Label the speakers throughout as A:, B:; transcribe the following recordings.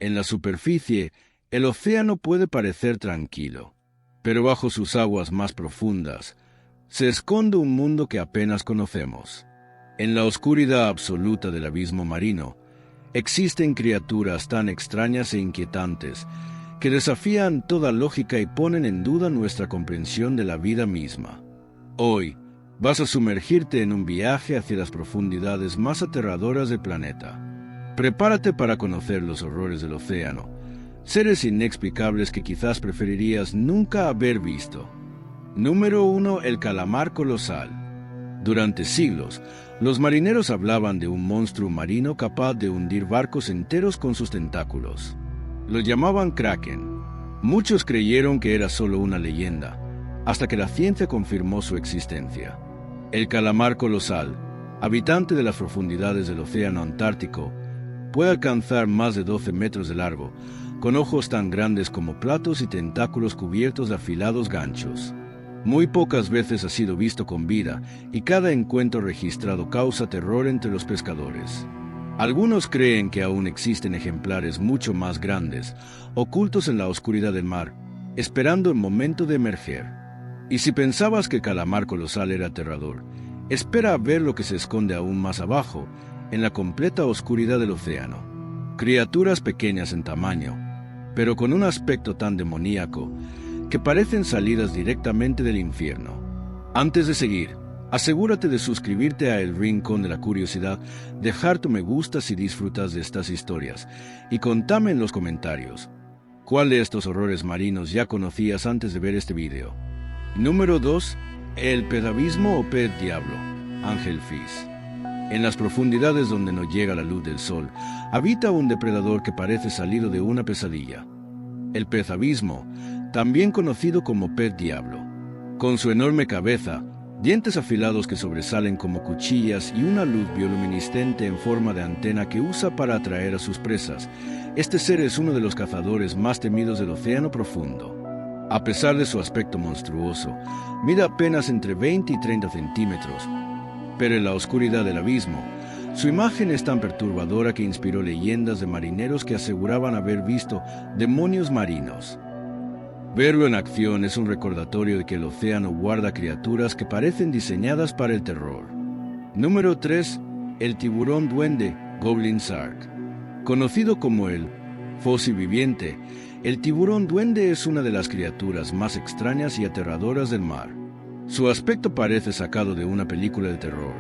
A: En la superficie, el océano puede parecer tranquilo, pero bajo sus aguas más profundas se esconde un mundo que apenas conocemos. En la oscuridad absoluta del abismo marino, existen criaturas tan extrañas e inquietantes que desafían toda lógica y ponen en duda nuestra comprensión de la vida misma. Hoy, vas a sumergirte en un viaje hacia las profundidades más aterradoras del planeta. Prepárate para conocer los horrores del océano, seres inexplicables que quizás preferirías nunca haber visto. Número 1. El calamar colosal. Durante siglos, los marineros hablaban de un monstruo marino capaz de hundir barcos enteros con sus tentáculos. Lo llamaban Kraken. Muchos creyeron que era solo una leyenda, hasta que la ciencia confirmó su existencia. El calamar colosal, habitante de las profundidades del océano Antártico, puede alcanzar más de 12 metros de largo, con ojos tan grandes como platos y tentáculos cubiertos de afilados ganchos. Muy pocas veces ha sido visto con vida y cada encuentro registrado causa terror entre los pescadores. Algunos creen que aún existen ejemplares mucho más grandes, ocultos en la oscuridad del mar, esperando el momento de emerger. Y si pensabas que el calamar colosal era aterrador, espera a ver lo que se esconde aún más abajo, en la completa oscuridad del océano. Criaturas pequeñas en tamaño, pero con un aspecto tan demoníaco que parecen salidas directamente del infierno. Antes de seguir, asegúrate de suscribirte a El Rincón de la Curiosidad, dejar tu me gusta si disfrutas de estas historias, y contame en los comentarios, ¿cuál de estos horrores marinos ya conocías antes de ver este video? Número 2. El pez abismo o pez diablo, Angelfish. En las profundidades donde no llega la luz del sol, habita un depredador que parece salido de una pesadilla. El pez abismo, también conocido como pez diablo. Con su enorme cabeza, dientes afilados que sobresalen como cuchillas y una luz bioluminiscente en forma de antena que usa para atraer a sus presas, este ser es uno de los cazadores más temidos del océano profundo. A pesar de su aspecto monstruoso, mide apenas entre 20 y 30 centímetros, pero en la oscuridad del abismo, su imagen es tan perturbadora que inspiró leyendas de marineros que aseguraban haber visto demonios marinos. Verlo en acción es un recordatorio de que el océano guarda criaturas que parecen diseñadas para el terror. Número 3. El tiburón duende, Goblin Shark. Conocido como el fósil viviente, el tiburón duende es una de las criaturas más extrañas y aterradoras del mar. Su aspecto parece sacado de una película de terror.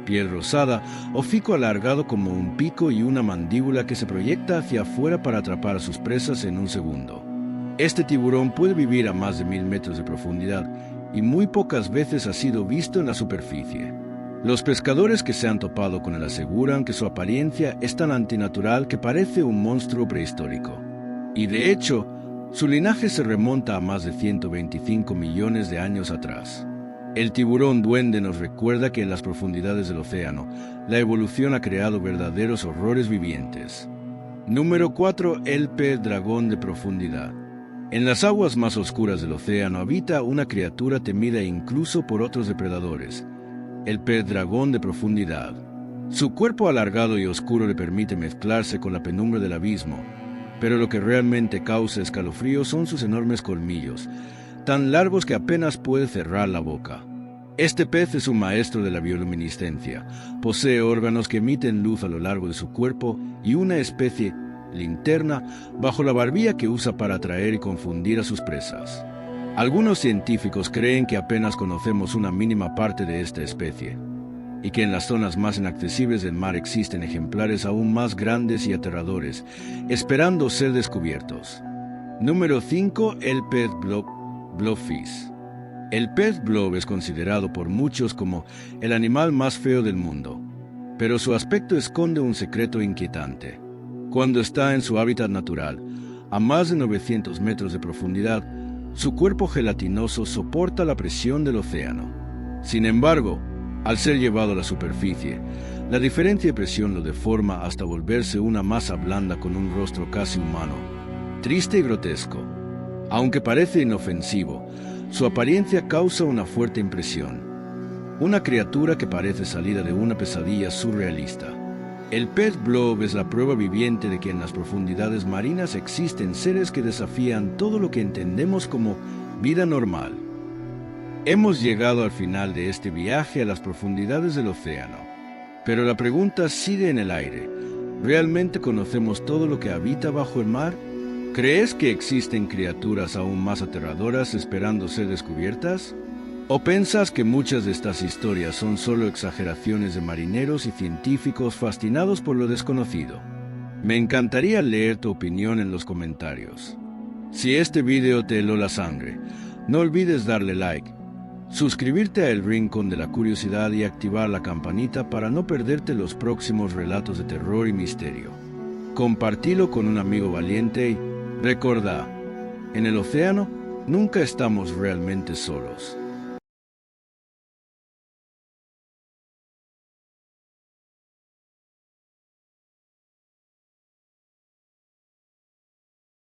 A: Piel rosada, hocico alargado como un pico y una mandíbula que se proyecta hacia afuera para atrapar a sus presas en un segundo. Este tiburón puede vivir a más de 1000 metros de profundidad y muy pocas veces ha sido visto en la superficie. Los pescadores que se han topado con él aseguran que su apariencia es tan antinatural que parece un monstruo prehistórico. Y de hecho, su linaje se remonta a más de 125 millones de años atrás. El tiburón duende nos recuerda que en las profundidades del océano, la evolución ha creado verdaderos horrores vivientes. Número 4. El pez dragón de profundidad. En las aguas más oscuras del océano habita una criatura temida incluso por otros depredadores, el pez dragón de profundidad. Su cuerpo alargado y oscuro le permite mezclarse con la penumbra del abismo, pero lo que realmente causa escalofrío son sus enormes colmillos, tan largos que apenas puede cerrar la boca. Este pez es un maestro de la bioluminiscencia, posee órganos que emiten luz a lo largo de su cuerpo y una especie linterna bajo la barbilla que usa para atraer y confundir a sus presas. Algunos científicos creen que apenas conocemos una mínima parte de esta especie, y que en las zonas más inaccesibles del mar existen ejemplares aún más grandes y aterradores, esperando ser descubiertos. Número 5. El pez blob, Blobfish. El pez blob es considerado por muchos como el animal más feo del mundo, pero su aspecto esconde un secreto inquietante. Cuando está en su hábitat natural, a más de 900 metros de profundidad, su cuerpo gelatinoso soporta la presión del océano. Sin embargo, al ser llevado a la superficie, la diferencia de presión lo deforma hasta volverse una masa blanda con un rostro casi humano, triste y grotesco. Aunque parece inofensivo, su apariencia causa una fuerte impresión. Una criatura que parece salida de una pesadilla surrealista. El pez globo es la prueba viviente de que en las profundidades marinas existen seres que desafían todo lo que entendemos como vida normal. Hemos llegado al final de este viaje a las profundidades del océano, pero la pregunta sigue en el aire. ¿Realmente conocemos todo lo que habita bajo el mar? ¿Crees que existen criaturas aún más aterradoras esperando ser descubiertas? ¿O piensas que muchas de estas historias son solo exageraciones de marineros y científicos fascinados por lo desconocido? Me encantaría leer tu opinión en los comentarios. Si este video te heló la sangre, no olvides darle like, suscribirte a El Rincón de la Curiosidad y activar la campanita para no perderte los próximos relatos de terror y misterio. Compartilo con un amigo valiente y recordá, en el océano nunca estamos realmente solos.